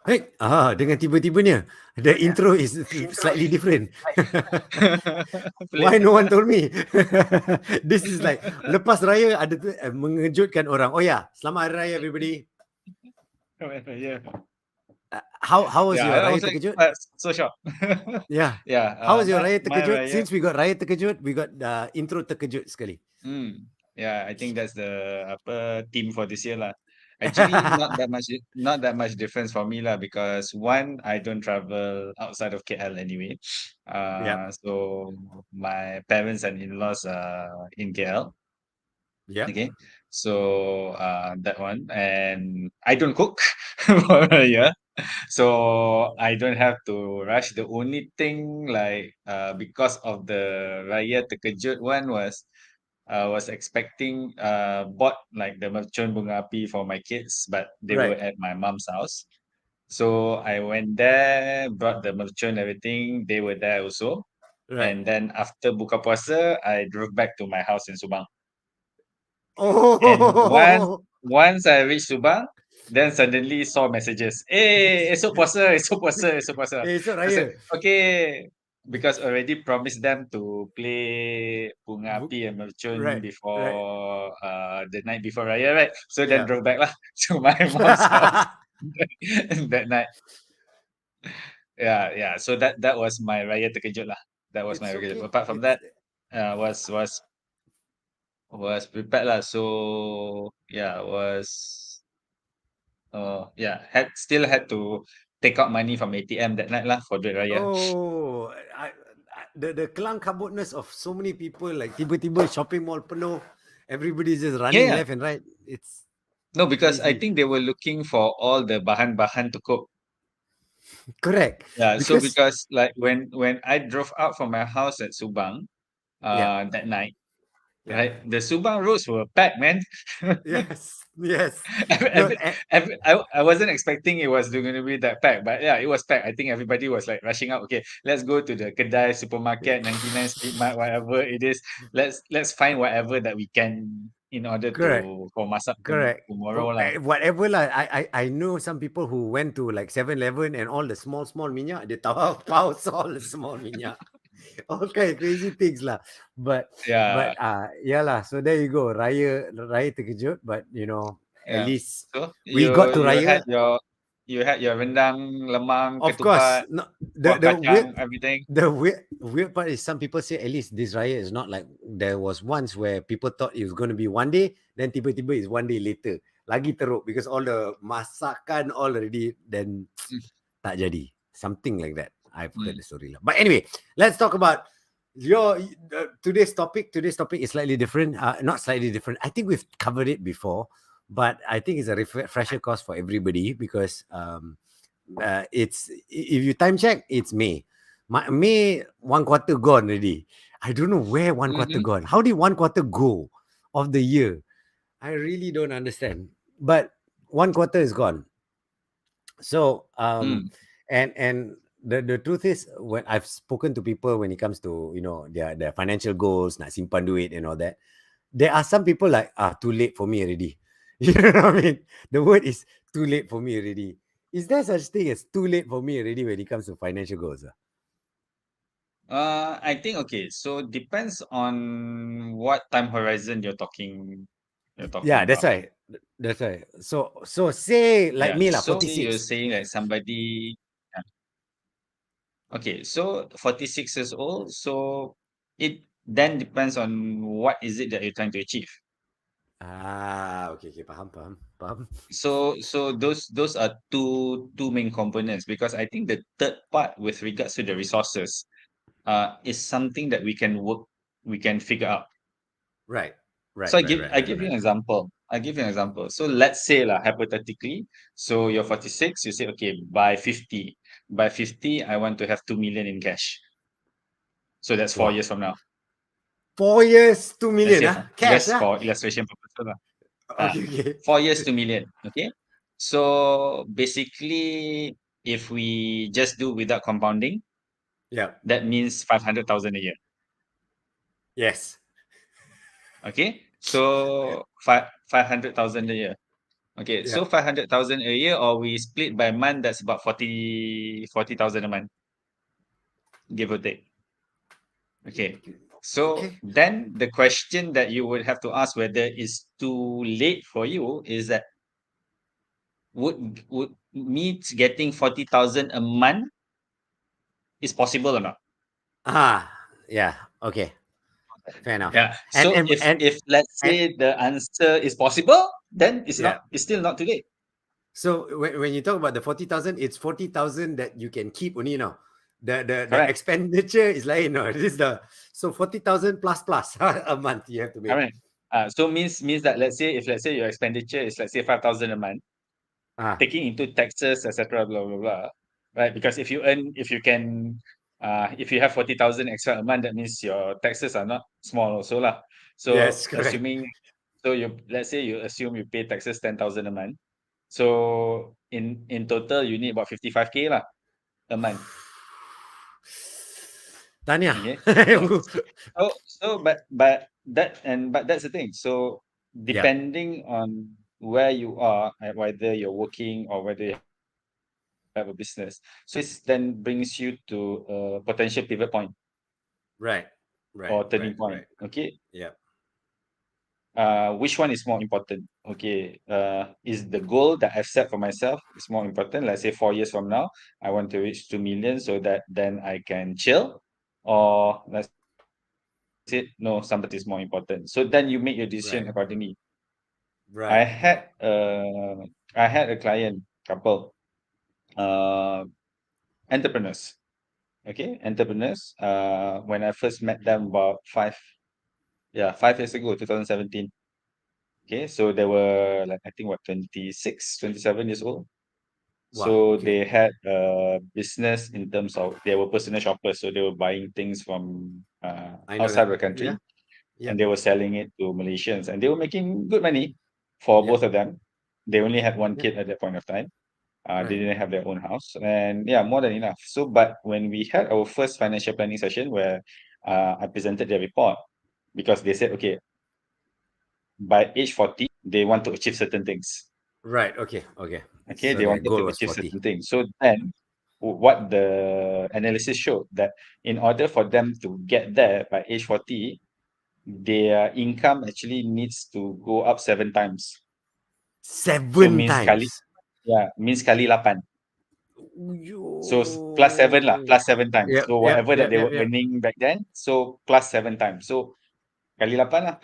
Hey, dengan tiba-tibanya, the intro is slightly different. Why no one told me? This is like, lepas raya ada tu mengejutkan orang. Oh ya, selamat Hari Raya everybody. Yeah. How was your I Raya was like, Terkejut? so shocked. Yeah. Yeah. How was your Raya My Terkejut? Raya. Since we got Raya Terkejut, we got intro Terkejut sekali. Yeah, I think that's the theme for this year lah. Actually, not that much difference for me lah, because one, I don't travel outside of KL anyway. Yep. So my parents and in-laws are in KL. Yep. Okay, so that one, and I don't cook for a year, so I don't have to rush. The only thing, like, because of the Raya Terkejut one, was I was expecting bought like the mercon bunga api for my kids, but they were Right. at my mom's house. So I went there, brought the mercon, everything. They were there also. Right. And then after buka puasa, I drove back to my house in Subang. And Oh. once I reached Subang, then suddenly saw messages. Hey, esok puasa, esok puasa, esok puasa. Esok I said, Raya. okay, because already promised them to play bunga api and mercon Right. Right. before the night before Raya, right? So then Yeah. drove back lah to my mom's house that night. Yeah. So that was my Raya Terkejut lah. That was my It's Raya Terkejut. okay. Apart from It's that, was prepared lah. So yeah, had to take out money from ATM that night lah for Duit Raya. Oh, the kelang kabutness of so many people, like tiba-tiba shopping mall penuh, everybody's just running Yeah. left and right. It's No, because I crazy. think they were looking for all the bahan-bahan to cook. Correct. Yeah, so Because because like when I drove out from my house at Subang yeah, that night, yeah, right? The Subang roads were packed, man. yes. No, Every, I wasn't expecting it was going to be that packed, but yeah, it was packed. I think everybody was like rushing out. Okay, let's go to the kedai, supermarket, 99 Street Mart, whatever it is. Let's find whatever that we can in order correct. for masak Correct. tomorrow lah. Whatever lah. I know some people who went to like 7-Eleven and all the small minyak, they tahu all the small minyak. All kind of crazy things lah. But Yeah, yeah lah. So there you go. Raya terkejut, but at yeah. least So we got to you raya. had your rendang, lemang, Of course. ketupat, No, kuah the kacang, everything. weird part is some people say at least this raya is not like there was once where people thought it was going to be one day, then tiba-tiba is one day later. Lagi teruk because all the masakan all already then Mm, tak jadi. Something like that. I've heard mm. the story lah. But anyway, let's talk about your today's topic. Today's topic is slightly different. Not slightly different. I think we've covered it before, but I think it's a refresher course for everybody because it's if you time check, it's May. May 1/4 gone already. I don't know where 1/4 Mm-hmm. gone. How did 1/4 go of the year? I really don't understand. But 1/4 is gone. So and the truth is when I've spoken to people when it comes to their financial goals, nak simpan duit and all that, there are some people like too late for me already. You know what I mean? The word is too late for me already. Is there such thing as too late for me already when it comes to financial goals? I think okay. So depends on what time horizon you're talking Yeah, that's about. right. That's right. So say like Yeah. me lah, So you're 46. saying that somebody. Yeah. Okay. So 46 years old. So it then depends on what is it that you're trying to achieve. Okay, faham. So those are two main components, because I think the third part with regards to the resources is something that we can figure out. Right. So I give you an example. So let's say lah, hypothetically, so you're 46, you say, okay, by 50, I want to have 2 million in cash. So that's 4 Wow. years from now. 4 years, 2 Let's million, say, cash, just for illustration purposes lah. Okay. 4 years, 2 million. Okay. So basically, if we just do without compounding, Yeah. that means 500,000 a year. Yes. Okay. So 500,000 a year. Okay, Yeah. so 500,000 a year, or we split by month, that's about 40,000 a month, give or take. Okay. So Okay. then the question that you would have to ask whether it's too late for you is that would me getting 40,000 a month is possible or not? Ah, yeah. Okay. Fair enough. Yeah. And So if let's and say the answer is possible, then yeah. it's still not too late. So when you talk about the 40,000, it's 40,000 that you can keep only, The Correct. expenditure is like, this is the, so 40,000 plus plus a month you have to make. Correct. So means that let's say your expenditure is, let's say, 5,000 a month, Ah, taking into taxes, etc., blah blah blah, right? Because if you can, if you have 40,000 extra a month, that means your taxes are not small also lah. So yes, correct. assuming, so you, let's say you assume you pay taxes 10,000 a month, so in total you need about 55K lah a month. Tanya. Okay, but that's the thing. So Yeah, depending on where you are, and whether you're working or whether you have a business, so this then brings you to a potential pivot point right, or right, turning right, point. right. Okay, Yeah, which one is more important? Okay, is the goal that I've set for myself is more important? Let's say 4 years from now, I want to reach 2 million so that then I can chill, or let's say no, somebody is more important. So then you make your decision accordingly. right, I right, had right, I had a client couple, uh, entrepreneurs. Okay, entrepreneurs. When I first met them about 5 years ago, 2017. Okay, so they were like, I think, what, 26, 27 years old. wow, So okay. they had a business in terms of they were personal shoppers, so they were buying things from I know outside that. of the Yeah, country, and yep, they were selling it to Malaysians, and they were making good money for yep, both of them. They only had one yep, kid at that point of time. They right, didn't have their own house, and yeah, more than enough. So, but when we had our first financial planning session where I presented their report, because they said, okay, by age 40, they want to achieve certain things. right, okay, okay. Okay, So they the wanted to goal was achieve 40. certain things. So then, what the analysis showed that in order for them to get there by age 40, their income actually needs to go up 7 times. So 7 means kali, times. yeah, means kali 8. So plus seven lah, Yo. plus 7 times. Yep, So yep, whatever that yep, they yep, were yep. earning back then, so plus 7 times. So kali 8 lah.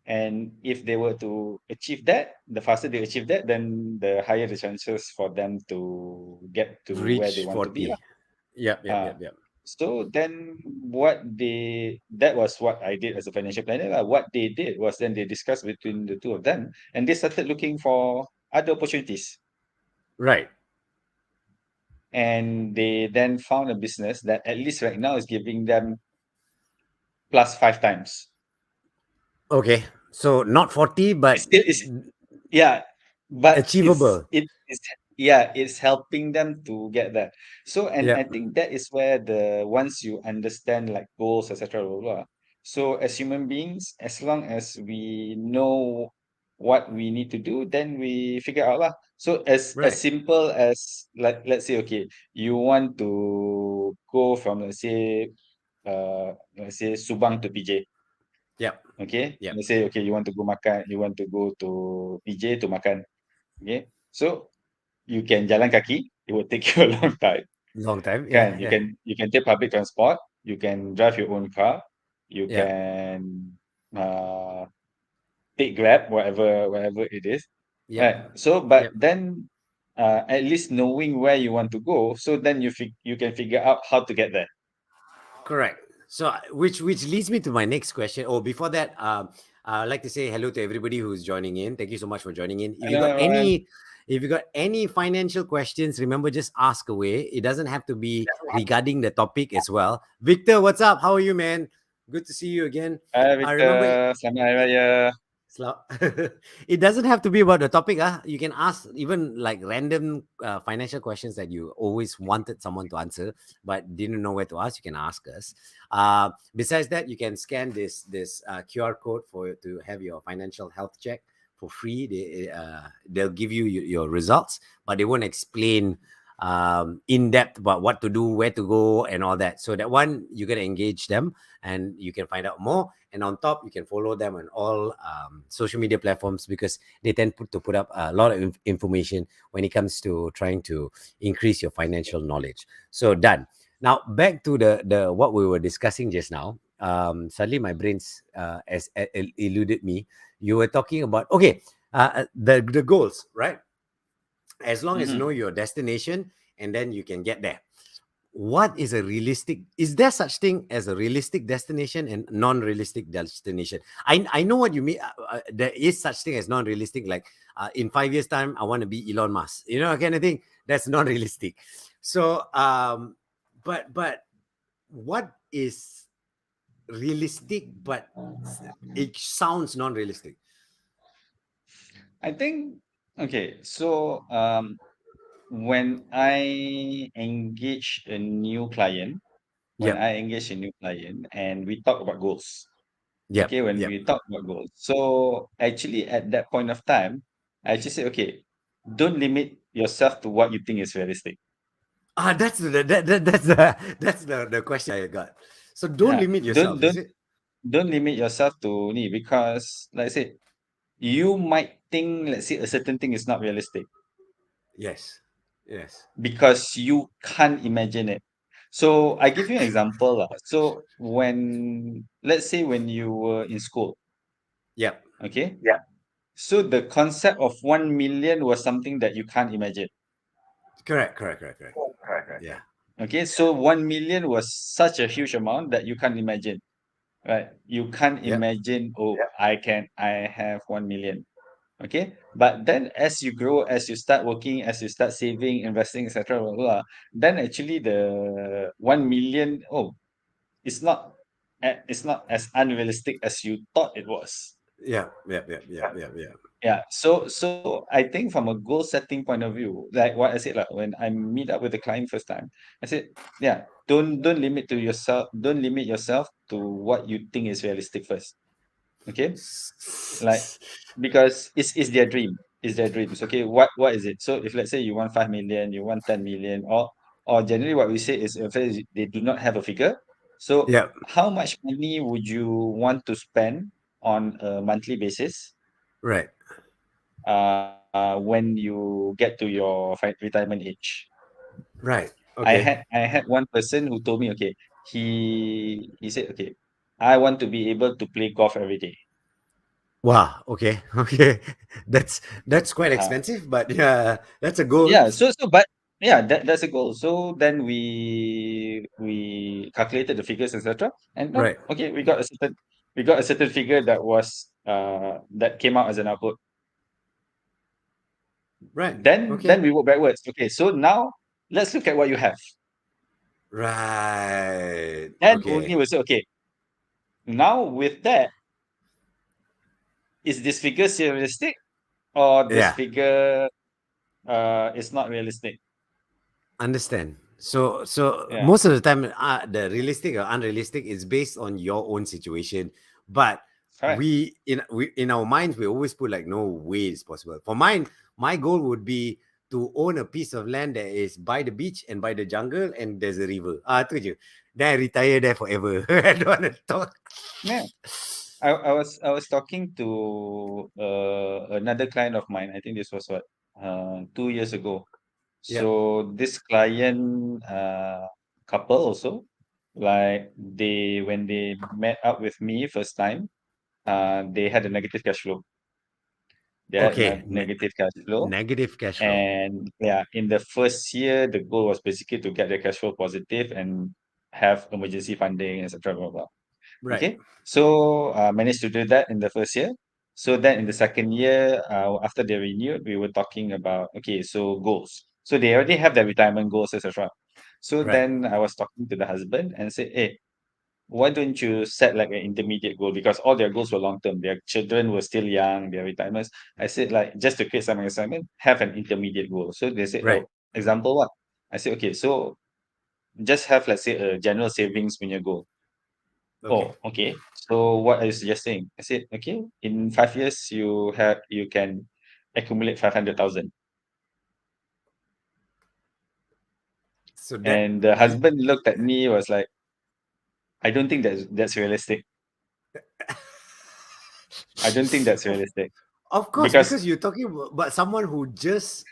And if they were to achieve that, the faster they achieve that, then the higher the chances for them to get to where they Reach want to be 40. lah. Yep, yep, Uh, yep, yep. so then that was what I did as a financial planner lah. What they did was then they discussed between the two of them, and they started looking for other opportunities. Right. And they then found a business that at least right now is giving them plus 5 times. Okay. So not 40, It's but still is Yeah, but achievable. it's yeah, it's helping them to get there. So, and I Yep. think that is where the once you understand like goals, etc., blah, blah, blah. So as human beings, as long as we know what we need to do, then we figure out lah. So as Right. simple as, like, let's say, okay, you want to go from, let's say Subang to PJ. Yep. Okay, Yep. let's say, okay, you want to go to PJ to makan. Okay, so you can jalan kaki. It will take you a long time. Long time. Yeah. Can Yeah. you can take public transport. You can drive your own car. You Yep. can uh, take Grab, whatever it is. Yep. Right. So, but Yep. then at least knowing where you want to go, so then you can figure out how to get there. Correct. So, which leads me to my next question. Oh, before that, I'd like to say hello to everybody who's joining in. Thank you so much for joining in. Hello, everyone. If you got any financial questions, remember just ask away. It doesn't have to be regarding the topic as well. Victor, what's up? How are you, man? Good to see you again. Hai I remember Victor, selamat Hari Raya. it doesn't have to be about the topic. You can ask even like random financial questions that you always wanted someone to answer but didn't know where to ask. You can ask us. Besides that, you can scan this QR code for to have your financial health check for free. They'll give you your results, but they won't explain in depth about what to do, where to go, and all that. So that one, you gotta engage them, and you can find out more. And on top, you can follow them on all social media platforms, because they tend to put up a lot of information when it comes to trying to increase your financial knowledge. So done. Now back to the what we were discussing just now. Suddenly my brains as eluded me. You were talking about, okay, the goals, right? As long as you know Mm-hmm. your destination, and then you can get there. What is a realistic, is there such thing as a realistic destination and non-realistic destination? I know what you mean. There is such thing as non-realistic, like in 5 years time I want to be Elon Musk, you know, kind of thing. That's non-realistic. So but what is realistic but it sounds non-realistic? I think okay. So when I engage a new client, Yep, and we talk about goals. yep, Okay, when yep. we talk about goals. So actually at that point of time, I actually say, okay, don't limit yourself to what you think is realistic. That's the question I got. So don't Yeah. limit Don't yourself, is don't it? don't limit yourself to me because like I said, you might think, let's say, a certain thing is not realistic Yes, yes. because you can't imagine it. So I give you an example. So when let's say when you were in school, Yep. okay? Yeah. So the concept of 1 million was something that you can't imagine. Correct, correct, correct, correct. Correct, correct, Yeah. correct. Okay, so 1 million was such a huge amount that you can't imagine, right? You can't Yep. imagine, oh, yeah, I have 1 million. Okay, but then as you grow, as you start working, as you start saving, investing, etc., blah, blah, blah, then actually the 1 million, oh, it's not as unrealistic as you thought it was. Yep. Yep. Yep. Yep. Yep. Yep. Yeah, so I think from a goal setting point of view, like what I said, like when I meet up with the client first time, I said, yeah, don't limit yourself to what you think is realistic first. Okay, like because it's their dream, it's their dreams. Okay, what is it? So if let's say you want 5 million, you want 10 million, or generally what we say is if they do not have a figure. So Yep. how much money would you want to spend on a monthly basis Right. when you get to your retirement age. Right. I Okay. had I had one person who told me, okay, he said, okay, I want to be able to play golf every day. Wow. Okay. Okay. That's quite Uh, expensive, but yeah, that's a goal. yeah, but yeah, that's a goal. So then we calculated the figures, etc. And no, Right. okay, we got a certain figure that was that came out as an output. Right. Then Okay. we work backwards. Okay, so now let's look at what you have. Right. Then only Okay. we say, okay, now with that, is this figure still realistic or this Yeah. figure is not realistic? Understand. So Yeah, most of the time, the realistic or unrealistic is based on your own situation. But correct. we in our minds, we always put like, no way it's possible. For mine, my goal would be to own a piece of land that is by the beach and by the jungle, and there's a river. Tu je. Then I retire there forever. I don't want to talk. Yeah. I was talking to another client of mine. I think this was what 2 years ago. Yep. So this client couple also, like they when they met up with me first time, they had a negative cash flow. They had Okay. negative cash flow. Negative cash flow. And yeah, in the first year, the goal was basically to get the cash flow positive and have emergency funding, etc. Blah, blah. Right. Okay, so managed to do that in the first year. So then in the second year, after they renewed, we were talking about okay, so goals. So they already have their retirement goals, etc. So Right. then I was talking to the husband and said, hey, why don't you set like an intermediate goal? Because all their goals were long term. Their children were still young, their retirements. I said, like, just to create some excitement, have an intermediate goal. So they said, Right. oh, example what? I said, okay, so just have, let's say, a general savings when you go. Okay. Oh, okay. So what are you suggesting? I said, okay, in 5 years you can accumulate 500,000. So that And the you, husband looked at me was like, I don't think that's realistic. I don't think that's realistic of course, because because you're talking about someone who just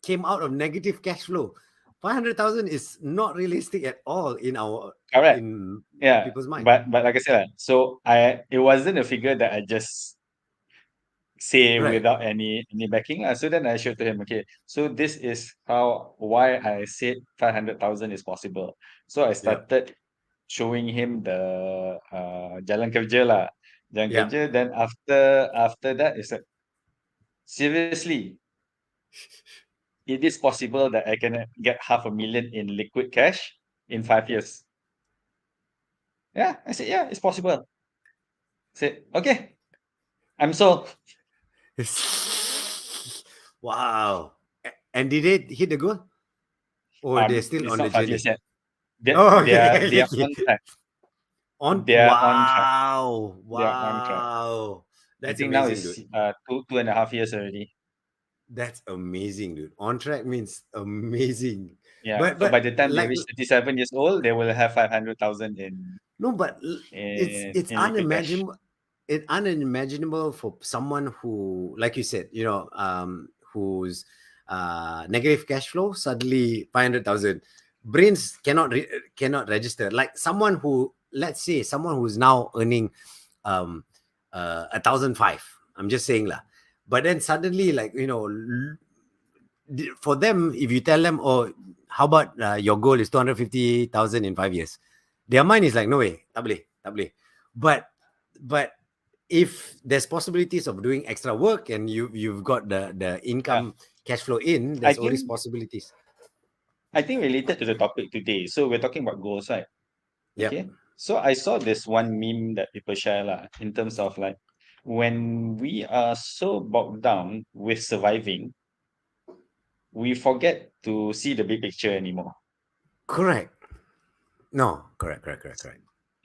came out of negative cash flow. 500,000 is not realistic at all in our correct. in Yeah, people's mind. but like I said, so it wasn't a figure that I just say Right. without any backing. So then I showed to him, okay, so this is why I said 500,000 is possible. So I Yeah. started showing him the jalan kerja lah. Jalan Yeah. kerja, then after that it's like, seriously, it is possible that I can get 500,000 in liquid cash in 5 years. Yeah, I said, yeah, it's possible. I said, okay, I'm sold. Wow. And did they hit the goal? Or they're still It's on the not 5 years journey? yet. They Oh, they are okay. they are Okay. on track. On They are on track. wow. They are on track. Wow. I That's think now amazing, dude. is 2.5 years already. That's amazing, dude. On track means amazing. Yeah. But So by the time they like reach 37 years old, they will have 500,000 in no, but it's liquid cash. unimaginable. It's unimaginable for someone who, like you said, who's negative cash flow suddenly 500,000. Brains cannot register. Like someone who, let's say, someone who's now earning 1,005. I'm just saying lah. But then suddenly, like for them, if you tell them, oh, how about your goal is 250,000 in 5 years, their mind is like, no way, tak boleh, tak boleh. But if there's possibilities of doing extra work and you've got the Yeah. income cash flow in, I there's always think possibilities. I think related to the topic today. So we're talking about goals, right? Yep. Okay. So I saw this one meme that people share lah, in terms of like, when we are so bogged down with surviving, we forget to see the big picture anymore. Correct. No, correct.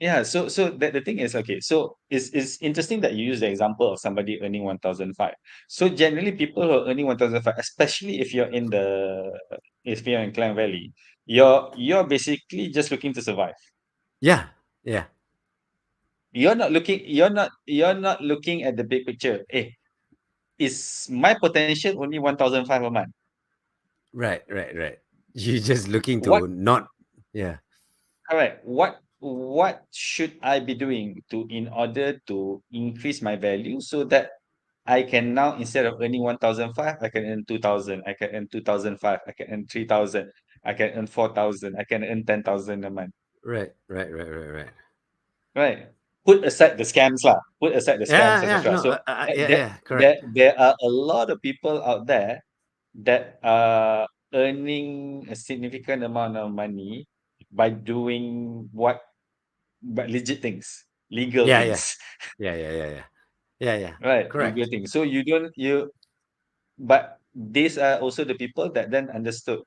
Yeah, so the thing is, okay, so it's interesting that you use the example of somebody earning 1,005. So generally people who are earning 1,005, especially if you're in Klang Valley, you're basically just looking to survive. Yeah. Yeah. You're not looking at the big picture. Is my potential only 1,005 a month? Right. You're just looking What to not. Yeah. Correct. What should I be doing in order to increase my value so that I can now, instead of earning 1,005, I can earn 2,000, I can earn 2,005, I can earn 3,000, I can earn 4,000, I can earn 10,000 a month. Right. Right. Put aside the scams lah. Put aside the scams, Yeah. etc. No. So Yeah. Correct. there are a lot of people out there that are earning a significant amount of money by doing but legit things, legal Yeah. Yeah. things, Yeah. right? Legal Correct. things. So you don't you but these are also the people that then understood.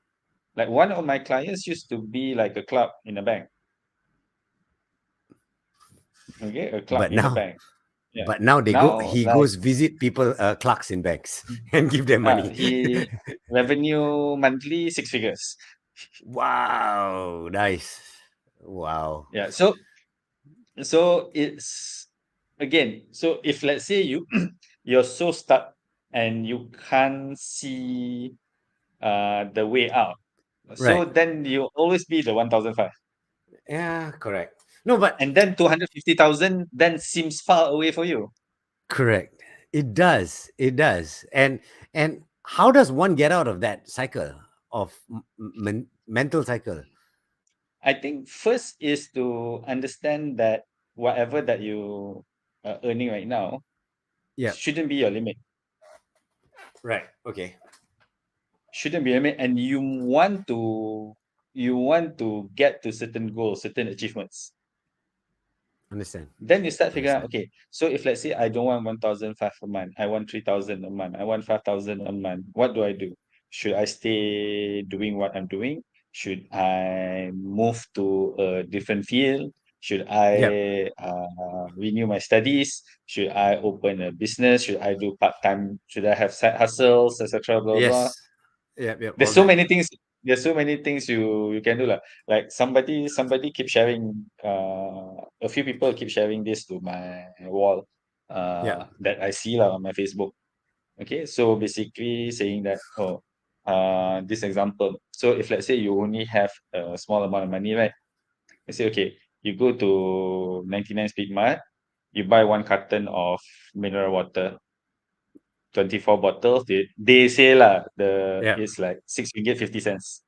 Like one of my clients used to be like a clerk in a bank. Okay, a clerk But in a now, bank. Yeah. but now Now, he like, goes visit people, clerks in banks and give them money. he revenue monthly 6 figures. Wow, nice. Wow. Yeah. So it's again. So if let's say you're so stuck and you can't see the way out, so Right. then you always be the 1,005. Yeah, correct. No, but And then 250,000 then seems far away for you. correct. It does. It does. And how does one get out of that cycle of mental cycle? I think first is to understand that whatever that you are earning right now Yeah. shouldn't be your limit. Right. Okay. Shouldn't be your limit, and you want to get to certain goals, certain achievements. Understand. Then you start figuring out, Understand. okay, so if let's say I don't want 1,005 a month, I want 3,000 a month, I want 5,000 a month, what do I do? Should I stay doing what I'm doing? Should I move to a different field? Should Yep. I renew my studies? Should I open a business? Should I do part time? Should I have side hustles, etc. Blah blah. Yes. Yep. Yep. There's All so that. many things. There's so many things you can do lah. Like somebody keep sharing. A few people keep sharing this to my wall. Yep. That I see lah on my Facebook. Okay, so basically saying that, oh, this example. So if let's say you only have a small amount of money, right? Let's say, okay, you go to 99 Speed Mart, you buy one carton of mineral water, 24 bottles. They say lah, Yep. it's like 6 ringgit 50 cents.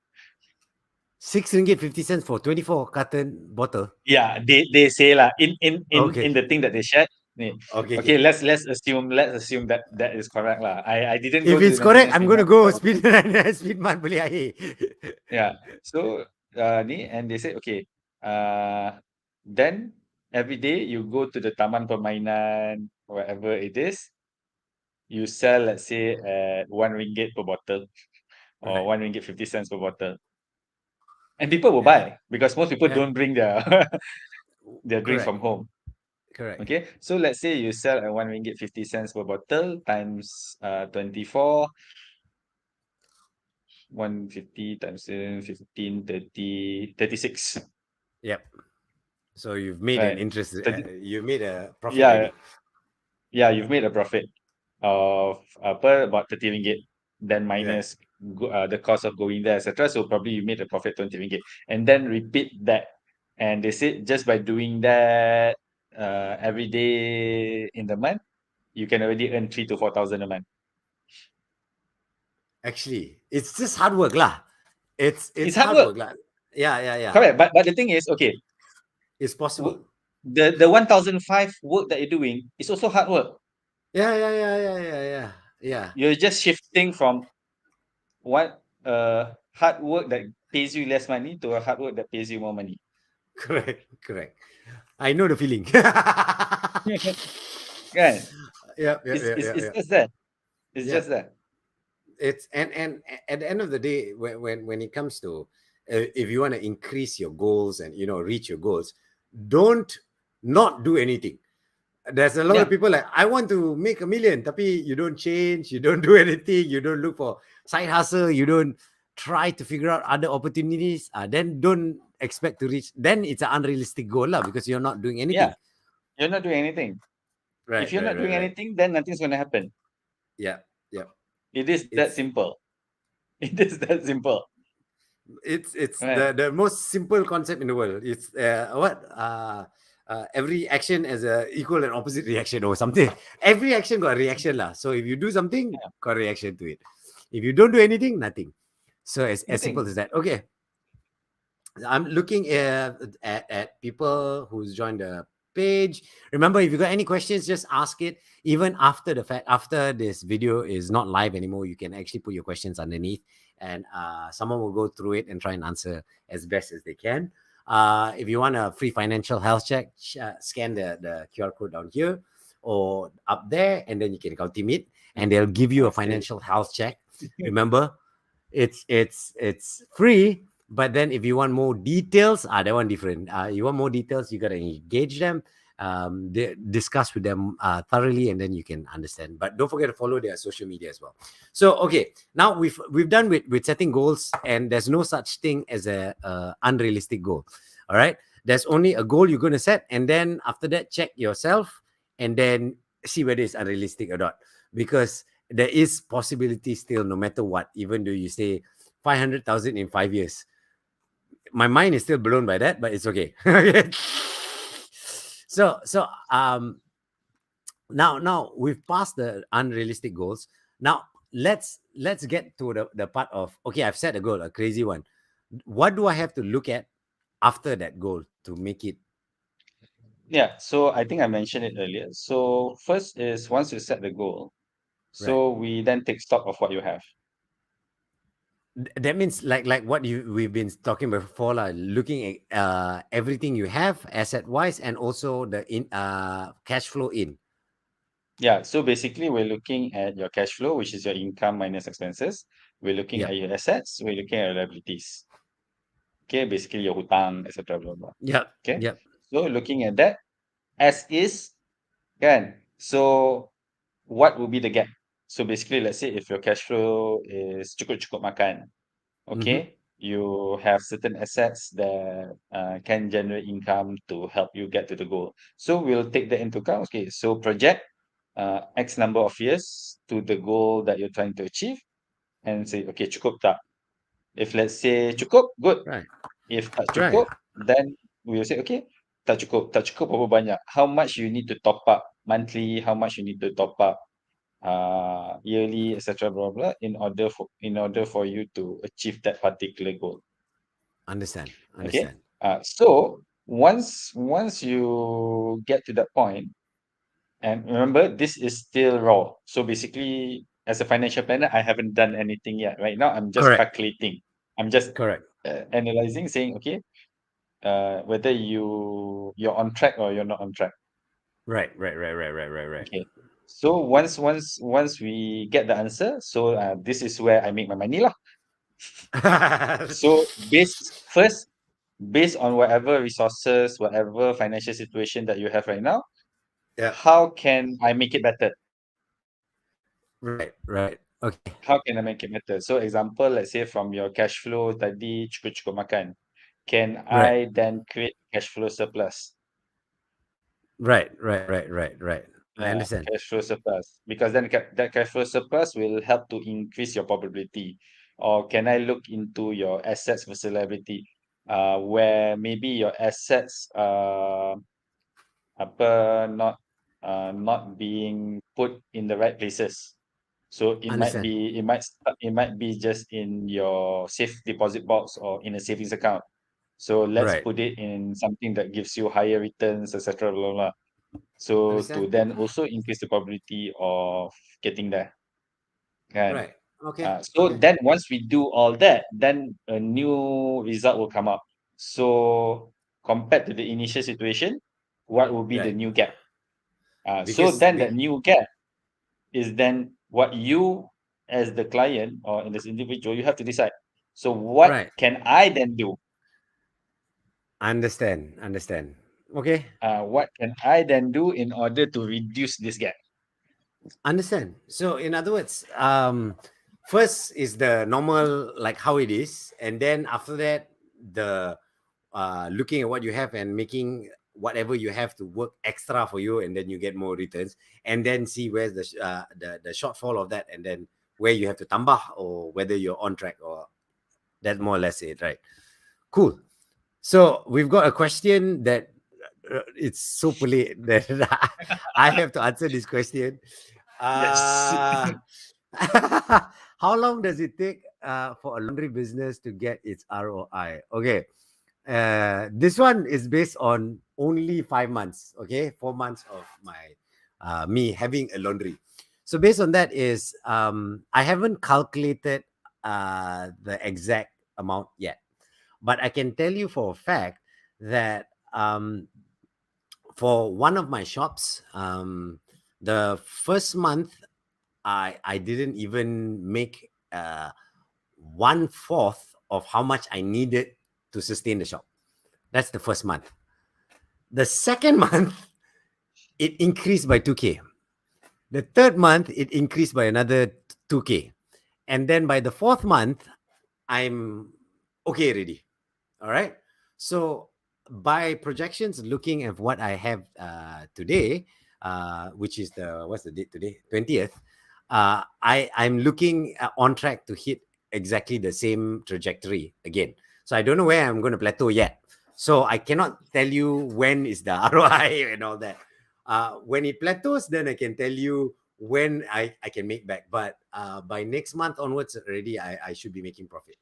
RM6.50 for 24 carton bottle. Yeah, they say lah in Okay. the thing that they shared. ni, Okay. Okay, Okay. let's assume that that is correct lah. I didn't If go to it's correct, 99 I'm Speed gonna Mart go before. speed speed man beli air. Yeah. So ni and they say okay. Uh then every day you go to the Taman Permainan, whatever it is, you sell, let's say, at 1 ringgit per bottle or Right. 1 ringgit 50 cents per bottle. And people will Yeah. buy because most people Yeah. don't bring their their drinks Correct. from home. Correct. Okay. So let's say you sell at 1 ringgit 50 cents per bottle times 24, 150 times 15, 30, 36. Yep. So you've made an Right. interest. 30, You made a profit yeah, already. yeah, you've made a profit of per about 30 ringgit, then Right. minus the cost of going there, etc. So probably you made a profit 20 ringgit, and then repeat that. And they said just by doing that every day in the month, you can already earn 3 to 4 thousand a month. Actually, it's just hard work lah. It's It's hard hard work, work lah. Yeah. Yeah. Yeah. correct. But the thing is, okay, It's possible. the 1005 work that you're doing is also hard work. Yeah. Yeah. Yeah. Yeah. Yeah. Yeah. Yeah. You're just shifting from what hard work that pays you less money to a hard work that pays you more money. Correct. Correct. I know the feeling. Right. Yeah. Yeah. It's, Yeah. it's Yeah. it's Yeah. just that. It's Yeah. just that. It's and at the end of the day, when it comes to if you want to increase your goals and reach your goals, don't not do anything. There's a lot of Yeah. people like, I want to make 1 million, tapi you don't change, you don't do anything, you don't look for side hustle, you don't try to figure out other opportunities. Then don't expect to reach. Then it's an unrealistic goal lah, because you're not doing Yeah. anything. You're not doing anything. If Right, you're right, not right, doing right. anything, then nothing's gonna happen. Yeah, yeah. It is that It's simple. It is that simple. it's Right. the most simple concept in the world. It's every action has a equal and opposite reaction or something. Every action got a reaction lah. So if you do something, Yeah. got a reaction to it. If you don't do anything, nothing. So as simple Nothing. as that. Okay, I'm looking at people who's joined the page. Remember, if you got any questions, just ask it. Even after the fact, after this video is not live anymore, you can actually put your questions underneath, and someone will go through it and try and answer as best as they can. If you want a free financial health check, scan the QR code down here or up there, and then you can call Timid, and they'll give you a Okay. financial health check. Remember, it's free, but then if you want more details, that one different. You want more details, you gotta engage them, discuss with them thoroughly, and then you can understand. But don't forget to follow their social media as well. So okay, now we've done with setting goals, and there's no such thing as a unrealistic goal. All right, there's only a goal you're going to set, and then after that, check yourself, and then see whether it's unrealistic or not, because there is possibility still, no matter what. Even though you say 500,000 in 5 years, my mind is still blown by that, but it's okay. So now we've passed the unrealistic goals. Now let's get to the part of, okay, I've set a goal, a crazy one. What do I have to look at after that goal to make it? Yeah. So I think I mentioned it earlier. So first is once you set the goal, Right. so we then take stock of what you have. That means like what we've been talking before, like looking at everything you have asset wise, and also the in cash flow in. Yeah. So basically, we're looking at your cash flow, which is your income minus expenses. We're looking at Yep. your assets. We're looking at your liabilities. Okay. Basically, your hutang, etc. Blah blah. Yep. Okay. Yep. So looking at that as is, kan? So what would be the gap? So basically, let's say if your cash flow is cukup-cukup makan, Mm-hmm. okay, you have certain assets that can generate income to help you get to the goal. So we'll take that into account. Okay, so project X number of years to the goal that you're trying to achieve and say, okay, cukup tak? If let's say cukup, good. Right. If tak Right. cukup, then we will say, okay, tak cukup. Tak cukup berapa banyak? How much you need to top up monthly? How much you need to top up yearly, etc. Blah, blah, in order for you to achieve that particular goal. Understand. Okay. Understand. So once you get to that point, and remember this is still raw. So basically, as a financial planner, I haven't done anything yet. Right now, I'm just Correct. calculating. I'm just Correct. analyzing, saying, okay, whether you're on track or you're not on track. Right. Right. Right. Right. Right. Right. Right. Okay. So once we get the answer, so this is where I make my money lah. So based on whatever resources, whatever financial situation that you have right now, Yeah. how can I make it better? Right. Right. Okay. How can I make it better? So example, let's say from your cash flow tadi cukup-cukup makan, can Right. I then create cash flow surplus? Right. Right. Right. Right. Right. I Yeah, understand. cash flow surplus. Because then that cash flow surplus will help to increase your probability. Or can I look into your assets versus liability? Where maybe your assets apa not being put in the right places. So Understand. it might be just in your safe deposit box or in a savings account. So let's Right. put it in something that gives you higher returns, etc. Blah, blah, blah. So to Understand. then also increase the probability of getting there. Kan? Right. Okay. So Okay. then once we do all that, then a new result will come up. So compared to the initial situation, what will be the Right. new gap? So Because then that new gap is then what you as the client or in this individual, you have to decide. So what right. can I then do? Understand. Understand. Okay. What can I then do in order to reduce this gap? Understand. So, in other words, first is the normal, like how it is, and then after that, the looking at what you have and making whatever you have to work extra for you, and then you get more returns, and then see where's the shortfall of that, and then where you have to tambah or whether you're on track, or that's more or less it, right? Cool. So we've got a question that it's so polite that I have to answer this question. Yes. Uh, how long does it take for a laundry business to get its ROI? Okay. This one is based on only 5 months. Okay. 4 months of my me having a laundry. So based on that is I haven't calculated the exact amount yet, but I can tell you for a fact that for one of my shops, the first month I didn't even make 1/4 of how much I needed to sustain the shop. That's the first month. The second month it increased by 2k. The third month it increased by another 2k, and then by the fourth month I'm okay already. All right. So by projections, looking at what I have today, which is the what's the date today? 20th. I'm looking on track to hit exactly the same trajectory again. So I don't know where I'm going to plateau yet. So I cannot tell you when is the ROI and all that. When it plateaus, then I can tell you when I can make back. But by next month onwards, already I should be making profit.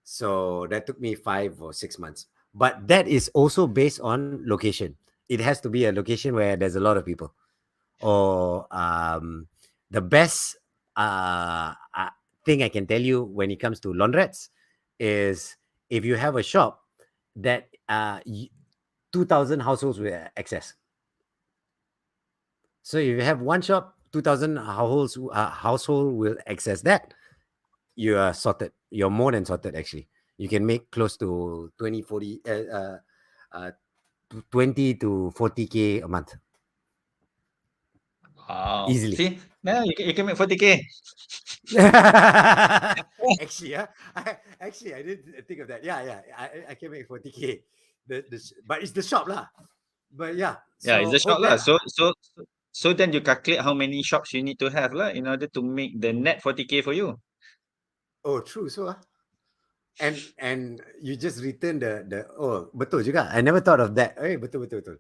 So that took me 5 or 6 months. But that is also based on location. It has to be a location where there's a lot of people. Or the best thing I can tell you when it comes to laundrettes is if you have a shop that 2,000 households will access. So if you have one shop, 2,000 household will access that. You are sorted. You're more than sorted, actually. You can make close to 20, 40, 20 to 40K a month Wow. easily. See, now you can make 40K. Actually, yeah, actually, I didn't think of that. Yeah, yeah, I can make 40K. But it's the shop lah. But yeah, Yeah, it's so a shop hope lah. that. So then you calculate how many shops you need to have lah in order to make the net 40K for you. Oh, true. So and you just return the oh betul juga. I never thought of that. Betul betul betul.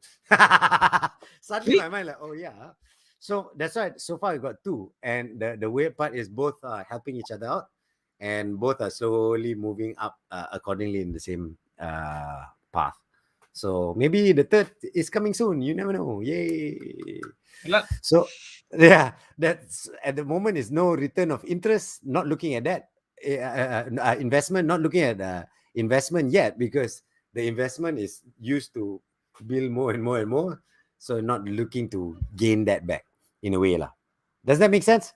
Suddenly See? my mind like, oh yeah. So that's why so far we got two, and the weird part is both are helping each other out, and both are slowly moving up accordingly in the same path. So maybe the third is coming soon. You never know. Yay! Lah. So yeah, that's at the moment is no return of interest. Not looking at that investment. Not looking at investment yet because the investment is used to build more and more and more. So not looking to gain that back in a way lah. Does that make sense?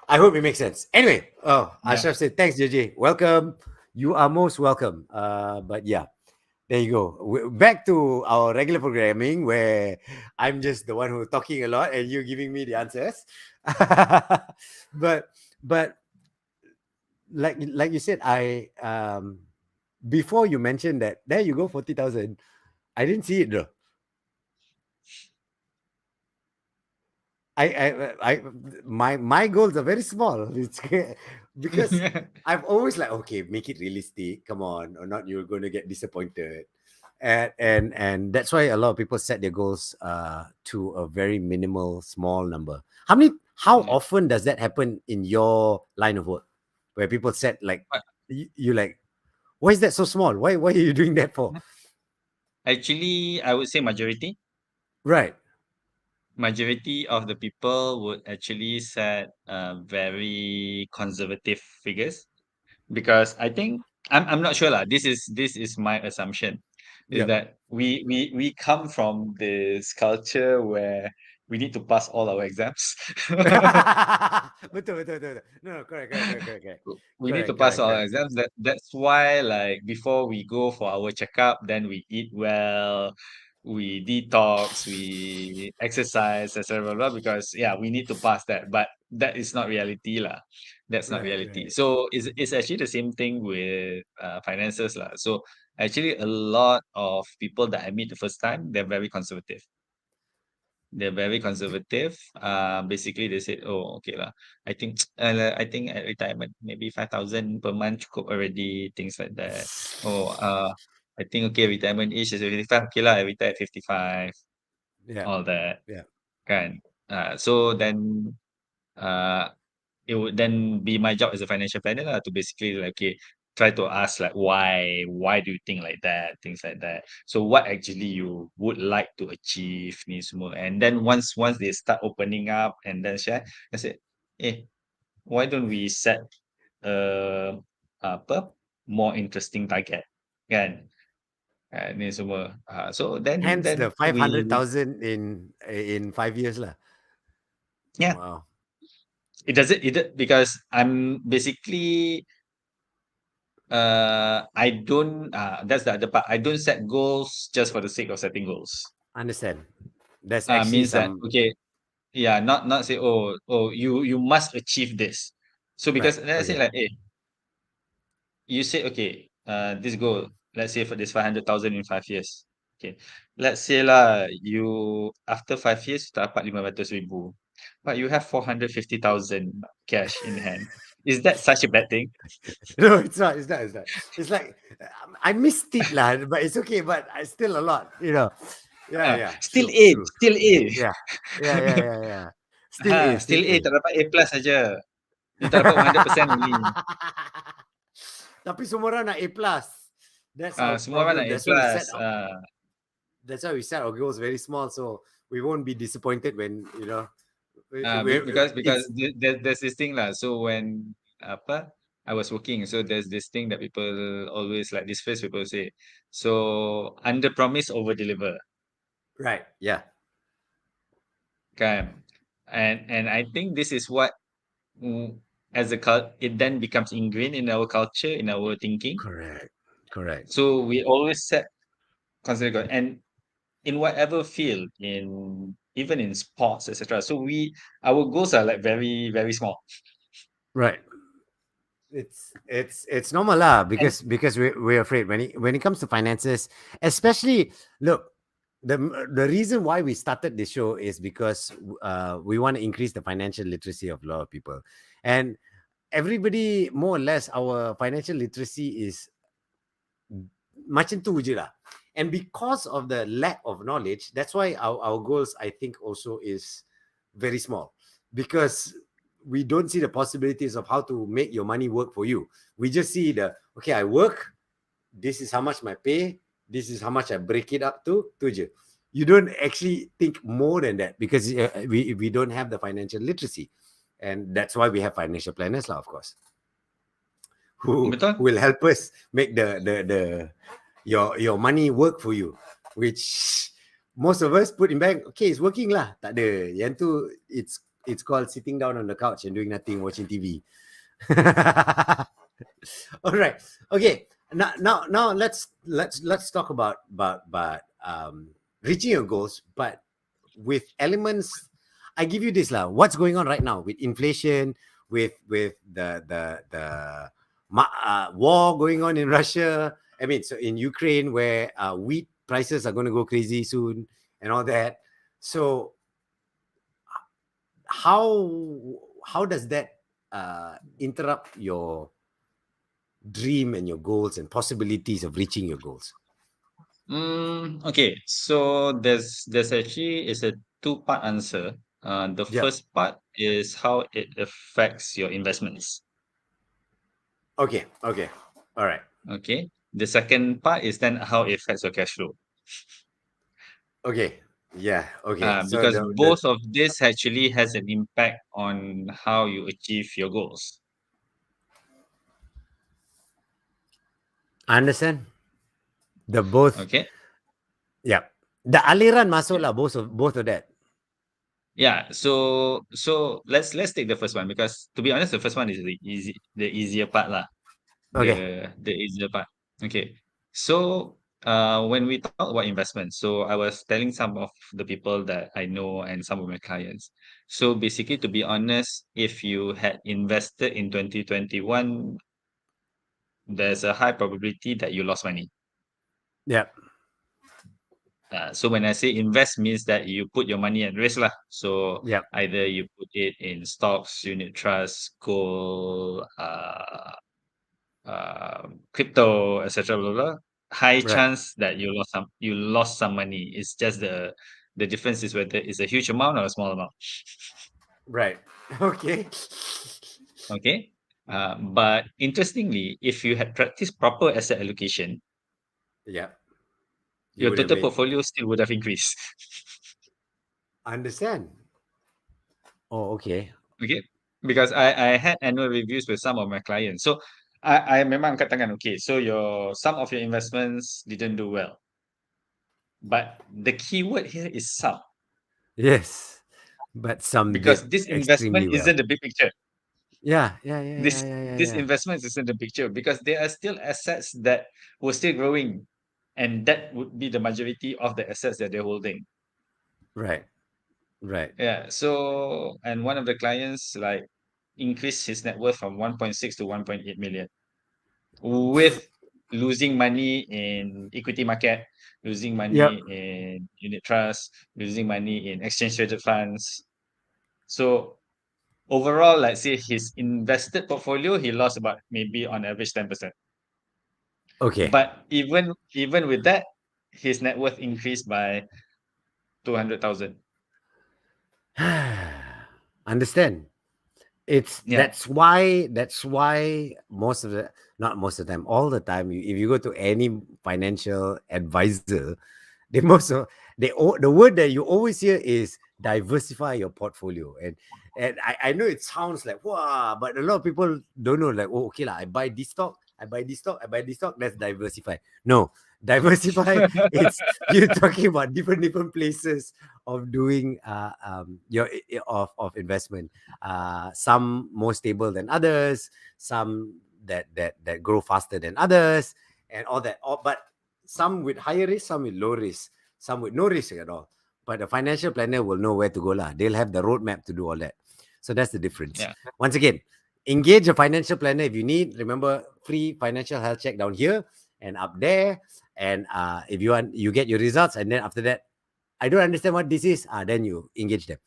I hope it makes sense. Anyway, Yeah. Ashraf said thanks, JJ. Welcome. You are most welcome. But yeah, there you go. Back to our regular programming where I'm just the one who's talking a lot and you giving me the answers. but but like you said, I before you mentioned that there you go 40,000. I didn't see it though. My goals are very small. It's because I've always like okay, make it realistic. Come on, or not you're going to get disappointed. And that's why a lot of people set their goals to a very minimal small number. How Yeah. often does that happen in your line of work where people set like But you like why is that so small? Why are you doing that for? actually, I would say Right. majority of the people would actually set very conservative figures because I think I'm not sure lah. This is my assumption is Yep. that we come from this culture where we need to pass all our exams. Betul, betul, betul, betul. No, no, correct, correct, correct, correct, correct. We need to Correct, pass correct, all our correct. exams. That's why like before we go for our checkup, then we eat well, we detox, we exercise, etc. Blah, blah, because yeah, we need to pass that. But that is not reality lah. That's not Right, reality. right. So it's actually the same thing with finances lah. So actually a lot of people that I meet the first time, they're very conservative. They're very conservative. Basically they said, "Oh, okay lah. I think at retirement maybe 5,000 per month cukup already." Things like that. Oh, I think okay retirement age is 55. Okay lah, I retire at 55. Yeah, All that yeah. kan. So then uh it would then be my job as a financial planner lah to basically like okay try to ask like why do you think like that, things like that, so what actually you would like to achieve ni semua, and then once they start opening up and then share, I said why don't we set a apa more interesting target kan. Ni semua so then Hence the five we hundred thousand in 5 years lah. yeah Wow. because I'm basically I don't that's the other part. I don't set goals just for the sake of setting goals. Understand. There's actually Means that some okay, yeah, not say oh you must achieve this. So right. because let's say Okay. like you say okay, this goal, let's say for this 500,000 in 5 years. Okay. Let's say lah you after 5 years you dapat 500,000, but you have 450,000 cash in hand. Is that such a bad thing? No, it's not. It's not. It's not. It's like I missed it lah, but it's okay. But I still a lot. Yeah, yeah. Still True, A, true. still A. Yeah, yeah, yeah, yeah, yeah. Still A, Still still A, A. tak dapat A plus saja. You tak dapat 100% only. Tapi semua orang nak A plus. That's our Semua orang problem. nak A plus. That's why we set our goals very small, so we won't be disappointed when Because it's there's this thing lah. So when apa I was working, so there's this thing that people always like this phrase people say. So under promise over deliver, right. Yeah, kan? And I think this is what mm, as a it then becomes ingrained in our culture, in our thinking. correct, Correct. So we always set consider goal, and in whatever field, in even in sports, etc. So our goals are like very very small, Right. It's normal lah, and because we're afraid when it comes to finances, especially. Look, the reason why we started this show is because we want to increase the financial literacy of a lot of people, and everybody more or less our financial literacy is macam tu je lah. And because of the lack of knowledge, that's why our goals, I think, also is very small, because we don't see the possibilities of how to make your money work for you. We just see okay, I work, this is how much my pay, this is how much I break it up to, tu je. You don't actually think more than that, because we don't have the financial literacy. And that's why we have financial planners lah, of course, who betul. will help us make the your money work for you, which most of us put in bank. Okay, it's working lah, tak ada yang tu. It's called sitting down on the couch and doing nothing, watching TV. All right. Okay. Now let's talk about reaching your goals, but with elements. I give you this lah. What's going on right now with inflation, with the war going on in Russia? I mean, so in Ukraine, where wheat prices are going to go crazy soon and all that. So how does that interrupt your dream and your goals and possibilities of reaching your goals? Okay, so there's actually is a two-part answer. The Yep. first part is how it affects your investments. Okay. Okay. All right. Okay, the second part is then how it affects your cash flow. Okay. Yeah. Okay. So Because the both of this actually has an impact on how you achieve your goals. I understand the both. Okay. Yeah. The aliran masuk Yeah. lah, both of that. Yeah. So let's take the first one because to be honest, the first one is the easier part lah. Okay. The easier part. Okay. So when we talk about investment, so I was telling some of the people that I know and some of my clients. So basically, to be honest, if you had invested in 2021, there's a high probability that you lost money. Yeah. So when I say invest means that you put your money at risk lah. So Yeah. either you put it in stocks, unit trusts, gold, crypto, etc. Blah, blah. High Right. chance that you lost some money. It's just the difference is whether it's a huge amount or a small amount. Right. Okay. Okay. But interestingly, if you had practiced proper asset allocation, Yeah. You your would have total made. portfolio still would have increased. Understand. Oh, okay. Okay. Because I had annual reviews with some of my clients. So I memang angkat tangan, okay, so some of your investments didn't do well. But the key word here is some, Yes. But some because did this investment extremely well. isn't the big picture. Yeah. Yeah. Yeah. Yeah. This Yeah. Yeah. this Yeah. investment isn't the picture because there are still assets that were still growing, and that would be the majority of the assets that they're holding. Right. Right. Yeah. So and one of the clients like increased his net worth from 1.6 to 1.8 million with losing money in equity market, losing Yep. money in unit trust, losing money in exchange traded funds. So overall, let's say his invested portfolio, he lost about maybe on average 10%. Okay. But even with that, his net worth increased by 200,000. Understand. It's Yeah. that's why most of the not most of the time, all the time, if you go to any financial advisor, they most of the word that you always hear is diversify your portfolio. And I know it sounds like wow, but a lot of people don't know, like, oh, okay lah, I buy this stock, I buy this stock, I buy this stock, that's diversify. No, diversify, it's you're talking about different places of doing your of investment. Some more stable than others, some that grow faster than others, and all that. But some with higher risk, some with low risk, some with no risk at all. But the financial planner will know where to go lah. They'll have the roadmap to do all that. So that's the difference. Yeah. Once again, engage a financial planner if you need. Remember, free financial health check down here and up there. And if you want, you get your results, and then after that, I don't understand what this is. Then you engage them,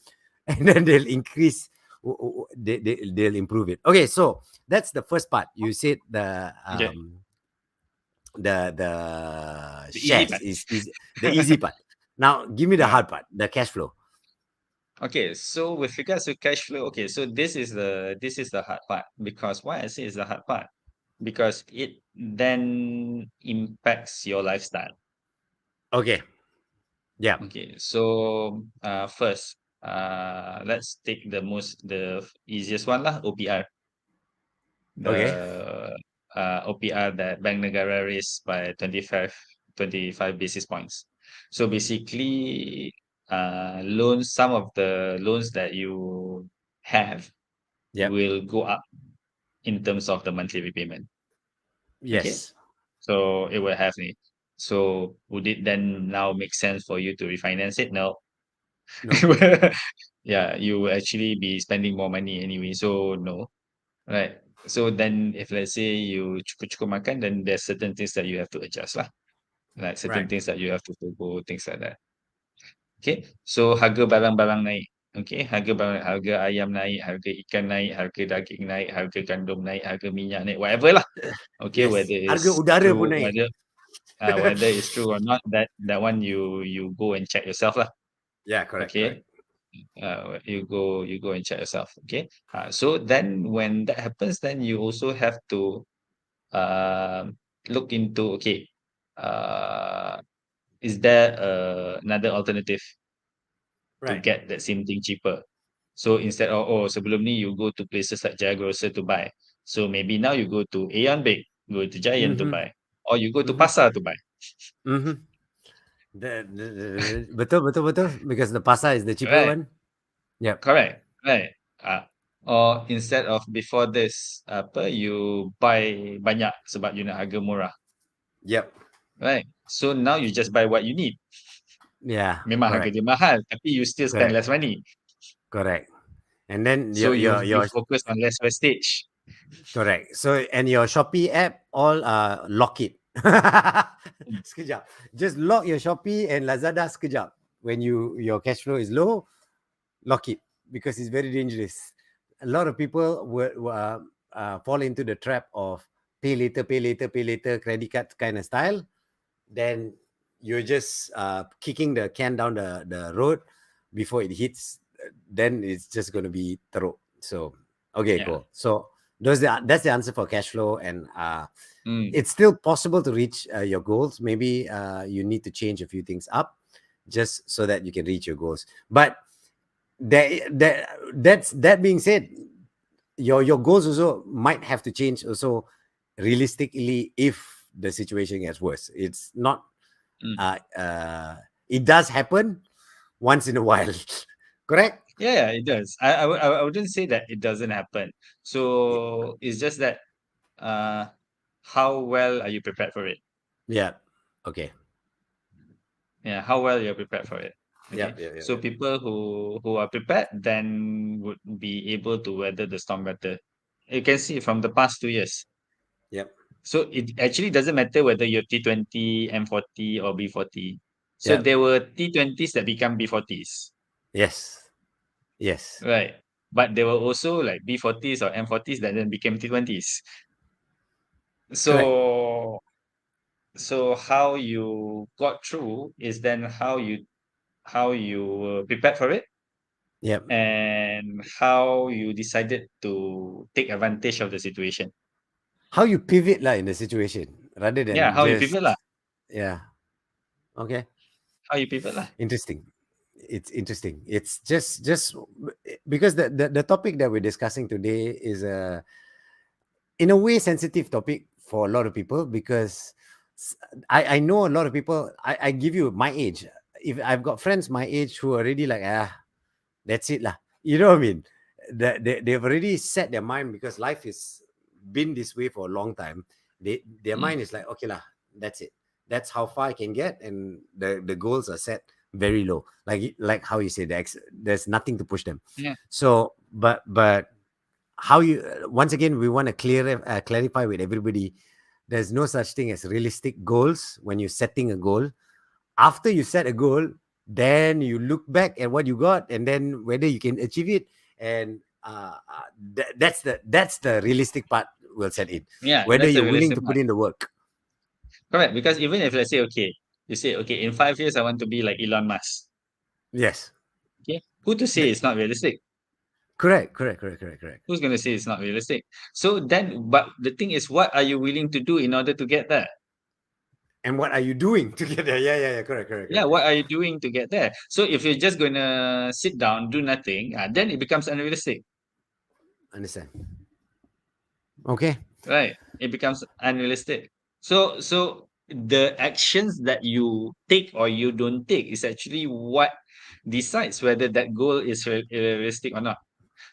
and then they'll increase. They'll improve it. Okay, so that's the first part. You said Okay. the The easy shares part. is easy, the easy part. Now, give me the Yeah. hard part, the cash flow. Okay, so with regards to cash flow, okay, so this is the hard part. Because why I say it's the hard part? Because it then impacts your lifestyle. Okay. Yeah. Okay, so first, let's take the easiest one lah, OPR. Okay. The OPR that Bank Negara raised by 25 basis points. So basically, some of the loans that you have Yep. will go up in terms of the monthly repayment. Okay, Yes. so it will have me. So would it then now make sense for you to refinance it? No. No. Yeah, you will actually be spending more money anyway. So no. Right. So then if let's say you cukup-cukup makan, then there's certain things that you have to adjust lah. Like certain Right. things that you have to forgo, things like that. Okay. So harga barang-barang naik. Okay. Harga ayam naik, harga ikan naik, harga daging naik, harga gandum naik, harga minyak naik, whatever lah. Okay. Yes. Whether Harga it's udara true, pun naik. whether it's true or not, that one you go and check yourself lah. Yeah. Correct. Okay. Correct. You go and check yourself. Okay. So then when that happens, then you also have to look into, okay, uh, is there another alternative to Right. get that same thing cheaper? So instead of, oh, sebelum ni you go to places like Jaya Grocer to buy. So maybe now you go to Aeon Bake, go to Giant to Mm-hmm. buy, or you go to Mm-hmm. Pasar to buy. Mm-hmm. Betul, betul, betul. Because the pasta is the cheaper Right, one. Yep. correct, right. Or instead of before this, apa, you buy banyak sebab you nak harga murah, Yep. right? So now you just buy what you need. Yeah. Memang harga Correct. dia mahal, tapi you still spend Correct. less money. Correct. And then So you your focus on less wastage. correct. So and your Shopee app all lock it. Mm, Sekejap. Just lock your Shopee and Lazada sekejap. When your cash flow is low, lock it because it's very dangerous. A lot of people will fall into the trap of pay later, pay later, pay later, credit card kind of style. Then you're just kicking the can down the road before it hits. Then it's just going to be through. So, okay, yeah. cool. So that's the answer for cash flow. And Mm, it's still possible to reach your goals. Maybe you need to change a few things up just so that you can reach your goals. But that being said, your goals also might have to change also realistically if the situation gets worse. It's not mm. it does happen once in a while. Correct? Yeah, it does. I wouldn't say that it doesn't happen. So it's just that uh, how well are you prepared for it? Yeah. Okay. Yeah, how well you're prepared for it. Yeah, Okay. yeah, yeah, So yeah. people who are prepared then would be able to weather the storm better. You can see from the past 2 years. Yep. So it actually doesn't matter whether you're T20, M40 or B40. So Yep. there were T20s that become B40s, Yes. Yes. right? But there were also like B40s or M40s that then became T20s. Correct. So how you got through is then how you were prepared for it Yep. and how you decided to take advantage of the situation. How you pivot lah in the situation rather Yeah, than how you just pivot lah. yeah. Okay. How you pivot lah. Interesting. It's interesting. It's just because the topic that we're discussing today is a in a way sensitive topic for a lot of people because I know a lot of people. I give you my age. If I've got friends my age who are already like that's it lah. You know what I mean? They've already set their mind because life has been this way for a long time. Their Mm, mind is like okay lah. That's it. That's how far I can get, and the goals are set very low. Like how you say, there's nothing to push them. Yeah. So, but how you once again we want to clarify with everybody. There's no such thing as realistic goals when you're setting a goal. After you set a goal, then you look back at what you got, and then whether you can achieve it. And that's the realistic part will set in, Yeah, whether that's the you're willing realistic to put part. in the work. Correct. Because even if let's say, okay, you say, okay, in 5 years I want to be like Elon Musk. Yes. Okay. Who to say it's not realistic? Correct. Who's gonna say it's not realistic? So then, but the thing is, what are you willing to do in order to get there? And what are you doing to get there? Yeah. Yeah, Correct. what are you doing to get there? So if you're just gonna sit down, do nothing, then it becomes unrealistic, Understand? Okay. right? It becomes unrealistic. So the actions that you take or you don't take is actually what decides whether that goal is realistic or not.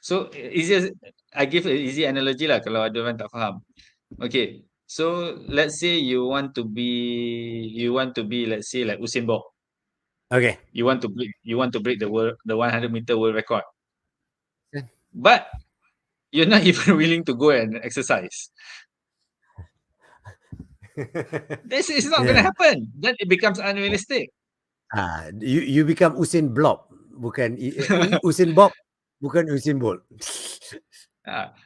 So easier, I give an easy analogy lah kalau ada orang tak faham. Okay, so let's say you want to be let's say like Usain Bolt. Okay. You want to break the 100-meter world record. But you're not even willing to go and exercise. This is not gonna Yeah. happen. Then it becomes unrealistic. You become Usain Blob, bukan Usain Bob, bukan Usain Bolt.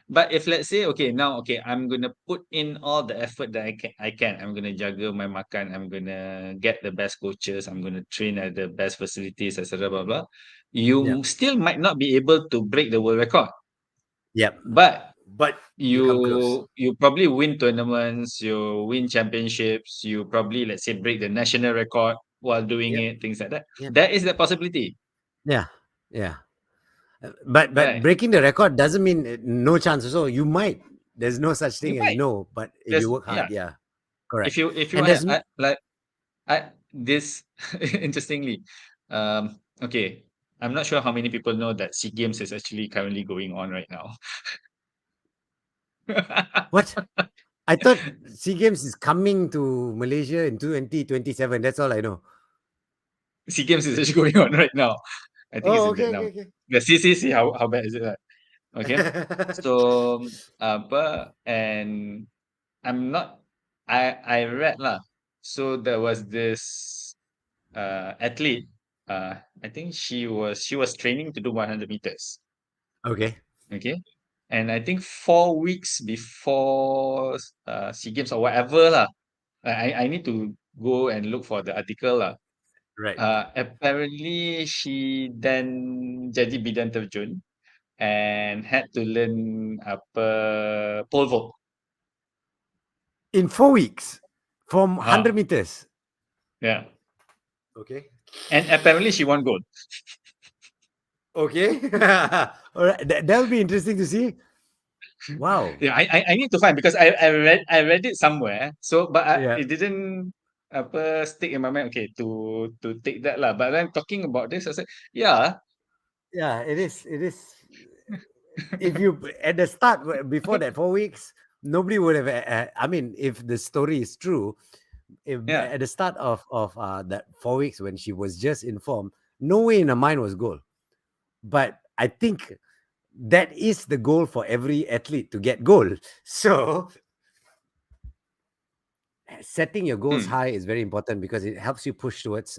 But if let's say, okay, now, okay, I'm gonna put in all the effort that I can. I'm gonna jaga my makan. I'm gonna get the best coaches. I'm gonna train at the best facilities, etc. Blah blah. Yep. You still might not be able to break the world record, Yep. but But you come close. you probably win tournaments. You win championships. You probably, let's say, break the national record while doing Yep. it. Things like that. Yep. There is that possibility, Yeah. Yeah. But right? breaking the record doesn't mean no chance. So you might. There's no such You thing as might. no. But if you There's work yeah. hard, yeah, correct. If you And want there's like this interestingly, okay, I'm not sure how many people know that SEA Games is actually currently going on right now. what I thought. Sea Games is coming to Malaysia in 2027. That's all I know. SEA Games is actually going on right now. I think it's Oh, in okay, Vietnam. okay. The CCC, how bad is it? Okay, so but and I'm not. I read lah. So there was this athlete. I think she was training to do 100 meters. Okay. Okay. And I think 4 weeks before SEA Games or whatever lah. I need to go and look for the article lah. Right. Apparently she then jadi bidang terjun and had to learn apa pole vault. In 4 weeks from 100 Ah, meters. yeah. Okay. And apparently she won gold. Okay. All right. That'll be interesting to see. Wow. Yeah, I need to find because I read it somewhere. So but Yeah. it didn't apa stick in my mind. Okay, to take that lah. But then talking about this, I said, yeah, Yeah, it is. It is. If you at the start before that 4 weeks, nobody would have. I mean, if the story is true, if yeah. at the start of that 4 weeks when she was just informed, no way in her mind was goal. But I think that is the goal for every athlete to get goal. So setting your goals Hmm. high is very important because it helps you push yourself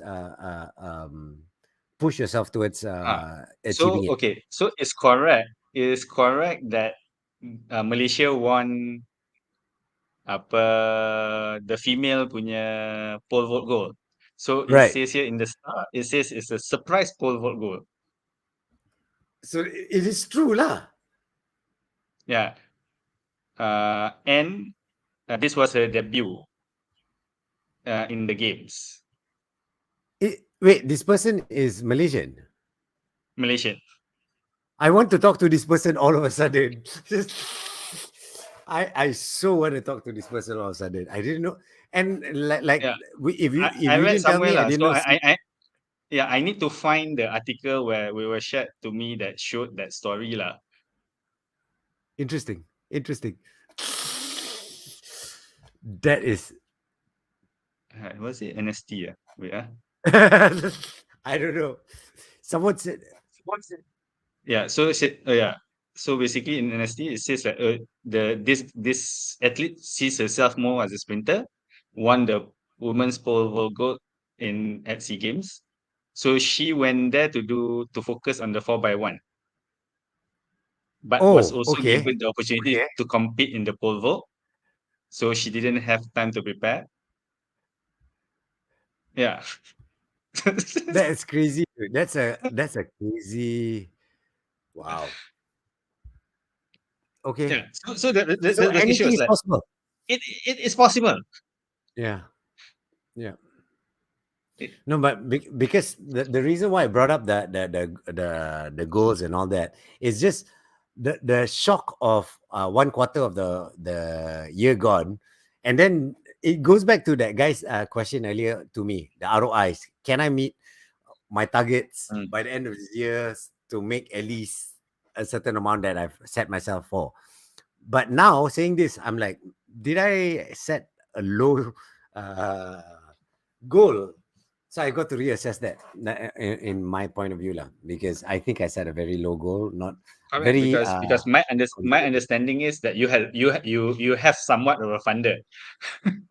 towards Ah. So achieving it. okay, so it's correct. It's correct that Malaysia won apa the female punya pole vault goal. So it Right. says here in the start, it says it's a surprise pole vault goal. So it is true lah. Yeah. And this was her debut in the games. Wait, this person is Malaysian. Malaysian. I want to talk to this person all of a sudden. I so want to talk to this person all of a sudden. I didn't know, and Yeah. if you I read didn't tell somewhere me, I lah. didn't So know. yeah, I need to find the article where we were shared to me that showed that story lah. Interesting. That is Was it NST? Wait, I don't know. Someone said, what's it? Yeah. So yeah. So basically, in NST, it says that this athlete sees herself more as a sprinter, won the women's pole vault gold in at SEA Games. So she went there to focus on the 4x1, but was "Oh, also okay, given the opportunity to compete in the pole vault. So she didn't have time to prepare. Yeah. that's crazy. Dude. That's a crazy. Wow. Okay. Yeah. So So the issue anything is is like possible. it is possible. Yeah. Yeah. It, No, but because the reason why I brought up the goals and all that is just the shock of 1 quarter of the year gone, and then it goes back to that guy's question earlier to me, the ROIs. Can I meet my targets mm, by the end of this year to make at least a certain amount that I've set myself for? But now saying this, I'm like, did I set a low uh, goal? So I got to reassess that in my point of view, lah, because I think I set a very low goal, not correct. very Because my conservative. understanding is that you have somewhat of a funder,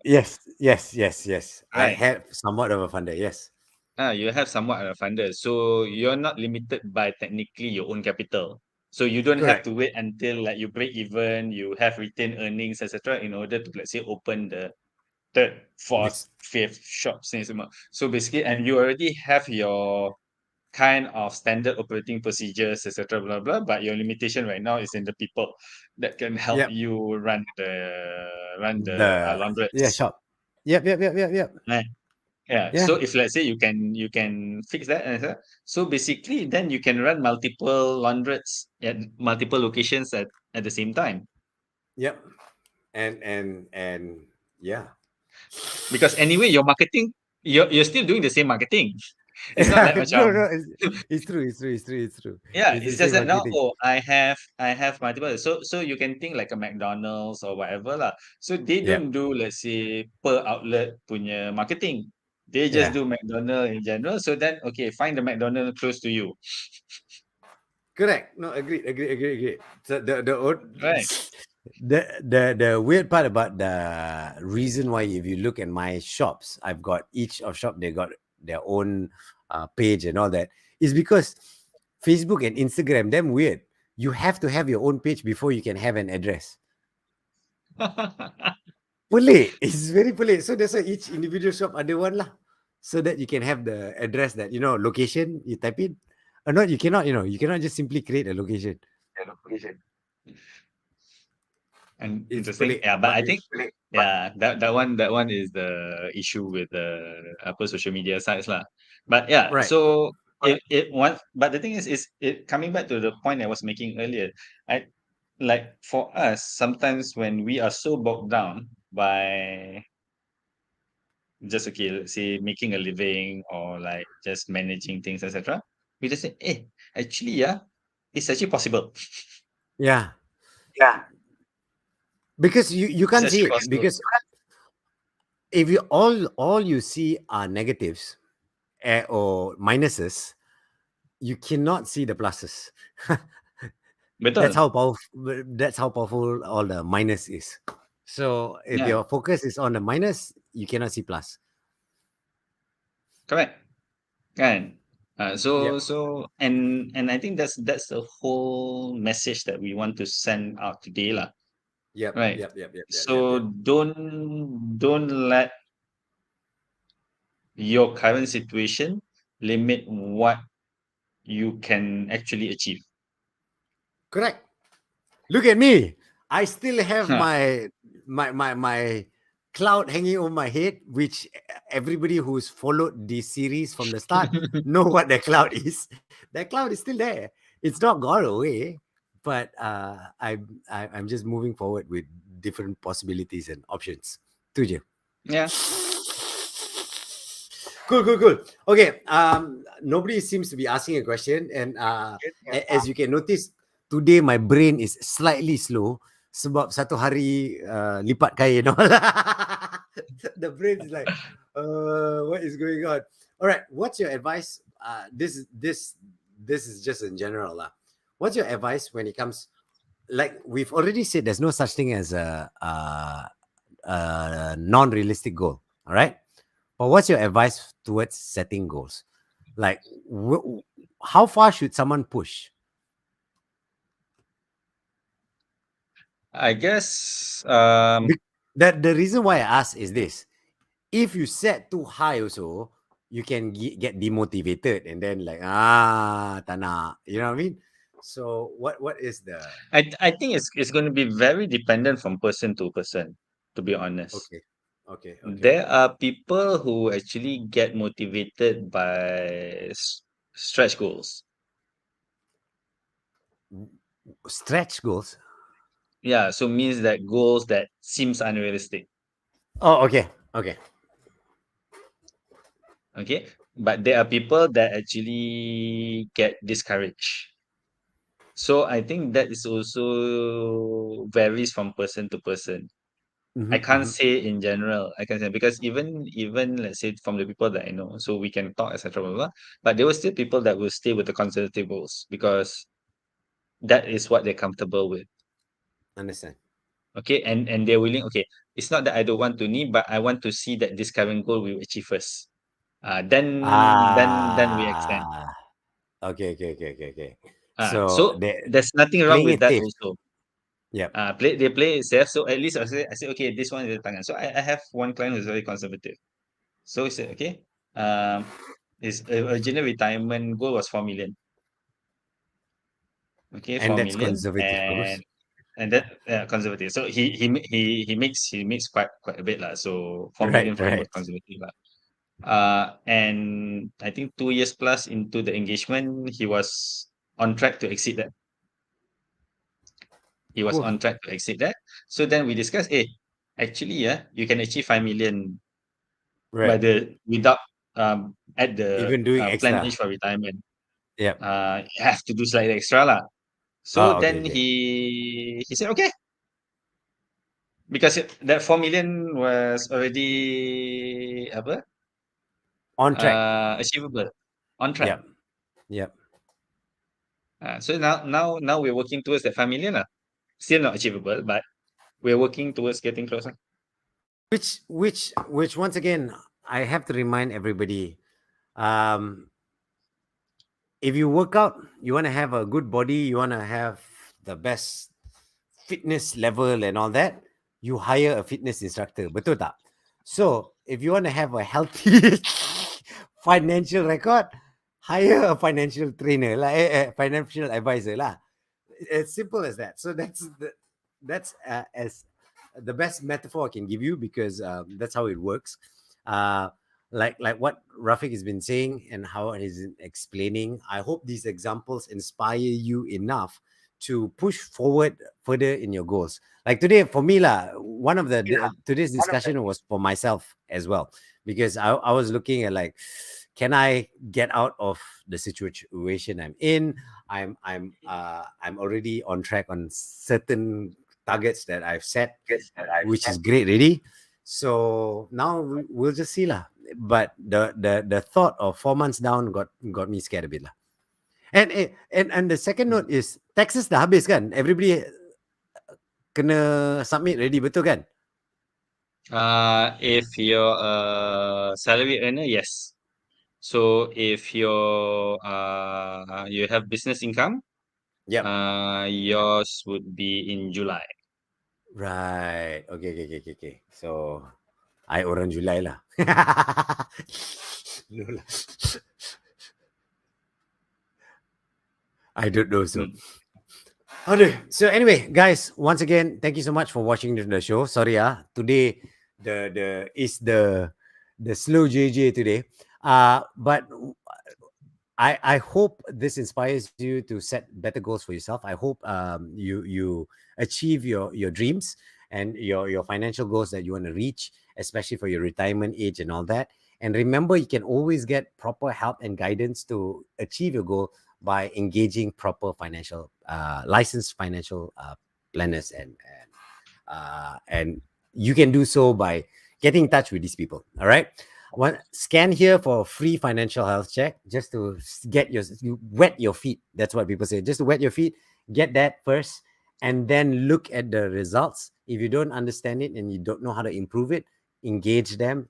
Yes, yes, yes, yes. I right? have somewhat of a funder. Yes, You have somewhat of a funder, so you're not limited by technically your own capital. So you don't have correct. to wait until like you break even, you have retained earnings, etc., in order to, let's say, open the third, fourth, This, fifth shop. So basically, and you already have your kind of standard operating procedures, etc., blah blah. But your limitation right now is in the people that can help yep. you run the The yeah laundress. shop. Yep, yep, yep, yep, yep. Right. Yeah. Yeah, So if let's say you can fix that, so basically then you can run multiple laundrettes at multiple locations at the same time. yep. And yeah. Because anyway, your marketing, you're still doing the same marketing. It's not like No, macam no, it's true, it's true, it's true, it's true. yeah, It's the it's just same that now, marketing. oh, I have multiple. So you can think like a McDonald's or whatever lah. So they Yep. don't do, let's say, per outlet punya marketing. They just Yeah. do McDonald in general. So then, okay, find the McDonald close to you, Correct. No, agreed, agreed, agreed, agreed. So right? the weird part about the reason why, if you look at my shops, I've got each of shop, they got their own page and all that, is because Facebook and Instagram, them weird. You have to have your own page before you can have an address. Pelik. It's very pelik. So that's why each individual shop ada one lah. So that you can have the address, that, location, you type in. Or not, you cannot just simply create a location. And It's interesting. pelik. Yeah, but But I think yeah, that one is the issue with the upper social media sites lah. But yeah, right. so it one but the thing is it coming back to the point I was making earlier. I like for us sometimes when we are so bogged down by just okay, let's say making a living or like just managing things, etc. We just say, actually, yeah, it's actually possible. Yeah. Because you It's can't see actually it, possible. because if you all you see are negatives, or minuses, you cannot see the pluses. that's Betul. how powerful that's how powerful all the minus is. So if Yeah, your focus is on the minus, you cannot see plus. correct. Kan? So Yep. and I think that's the whole message that we want to send out today lah, Yep. right? Yep. Yep. Yep. Yep. Yep. So Yep. don't let your current situation limit what you can actually achieve. Correct. Look at me. I still have my cloud hanging over my head, which everybody who's followed this series from the start know what the cloud is. That cloud is still there. It's not gone away, but I'm just moving forward with different possibilities and options. Tu je. Yeah. Cool, cool, cool. Okay. Nobody seems to be asking a question, and as you can notice, today my brain is slightly slow sebab satu hari lipat kain. The brain is like, what is going on? All right, what's your advice? This is just in general lah. What's your advice when it comes? Like we've already said, there's no such thing as a non-realistic goal. All right, but what's your advice towards setting goals? Like, how far should someone push? I guess That the reason why I ask is this: if you set too high, also you can get demotivated, and then like tanah, you know what I mean? So what is the I think it's going to be very dependent from person to person, to be honest. okay, okay. There are people who actually get motivated by stretch goals. Stretch goals? Yeah, so means that goals that seems unrealistic. Oh, okay. Okay, but there are people that actually get discouraged. So I think that is also varies from person to person. I Hmm, can't hmm. say in general. I can say because even let's say from the people that I know, so we can talk etc. Blah, blah, blah, but there were still people that will stay with the conservative goals because that is what they're comfortable with. Understand? Okay, and they're willing. Okay, it's not that I don't want to need, but I want to see that this current goal will achieve first. Then we extend. Ah, okay. So So they there's nothing wrong playing with it that safe. also. Yep. They play it safe. So at least I say okay, this one is the tangan. So I have one client who's very conservative. So he said, okay, um, his original retirement goal was 4 million. Okay, And four that's million, conservative, bagus. and that conservative. So he makes quite a bit lah. So 4 million Right, for him was right. conservative lah. And I think 2 years plus into the engagement, he was on track to exceed that. He was Whew, on track to exceed that. So then we discussed, actually, yeah, you can achieve 5 million by right. without at the Even doing planned extra. age for retirement. Yep. You have to do slightly extra lah. So Oh, then okay. he said okay because that 4 million was already apa On track. achievable on track. Yep. Yep. So now we're working towards that 5 million lah. Still not achievable, but we're working towards getting closer. Which once again, I have to remind everybody, um if you work out, you want to have a good body, you want to have the best fitness level and all that, you hire a fitness instructor, betul tak? So if you want to have a healthy financial record, hire a financial trainer lah, financial advisor lah. As simple as that. So that's as the best metaphor I can give you, because that's how it works. Uh, like what Rafiq has been saying and how he's explaining. I hope these examples inspire you enough to push forward further in your goals. Like today, for me lah, one of today's discussion was for myself as well, because I was looking at like, can I get out of the situation I'm in? I'm already on track on certain targets that I've set, which is great, really. So now we'll just see lah. But the thought of 4 months down got me scared a bit lah. And the second note is taxes dah habis kan? Everybody kena submit ready, betul kan? If you're a salary earner, yes. So if you have business income, Yep. yours would be in July. Right. Okay. So I orang Julai lah. No lah. I don't know. So Hmm. okay. So anyway, guys, once again, thank you so much for watching the show. Sorry, today the slow JJ today. But I hope this inspires you to set better goals for yourself. I hope you achieve your dreams and your financial goals that you want to reach, especially for your retirement age and all that. And remember, you can always get proper help and guidance to achieve your goal by engaging proper financial licensed financial planners, and you can do so by getting in touch with these people. All right. One scan here for a free financial health check, just to get you wet your feet. That's what people say. Just to wet your feet, get that first, and then look at the results. If you don't understand it and you don't know how to improve it, engage them.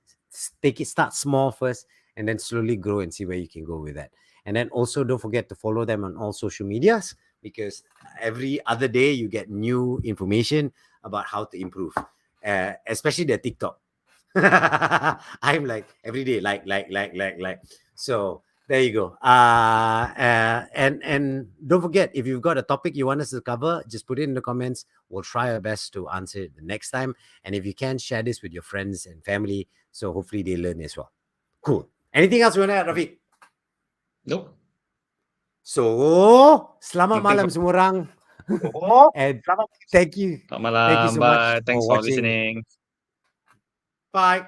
Take it. Start small first, and then slowly grow and see where you can go with that. And then also don't forget to follow them on all social medias, because every other day you get new information about how to improve, especially the TikTok. I'm like every day, like. So there you go. And don't forget, if you've got a topic you want us to cover, just put it in the comments. We'll try our best to answer it the next time. And if you can, share this with your friends and family, so hopefully they learn as well. Cool. Anything else you want to add, Rafiq? Nope. So, selamat Nothing malam from. semua orang. Oh, And selamat. Selamat thank you malam. so much Bye. for Thanks for watching. listening. Bye.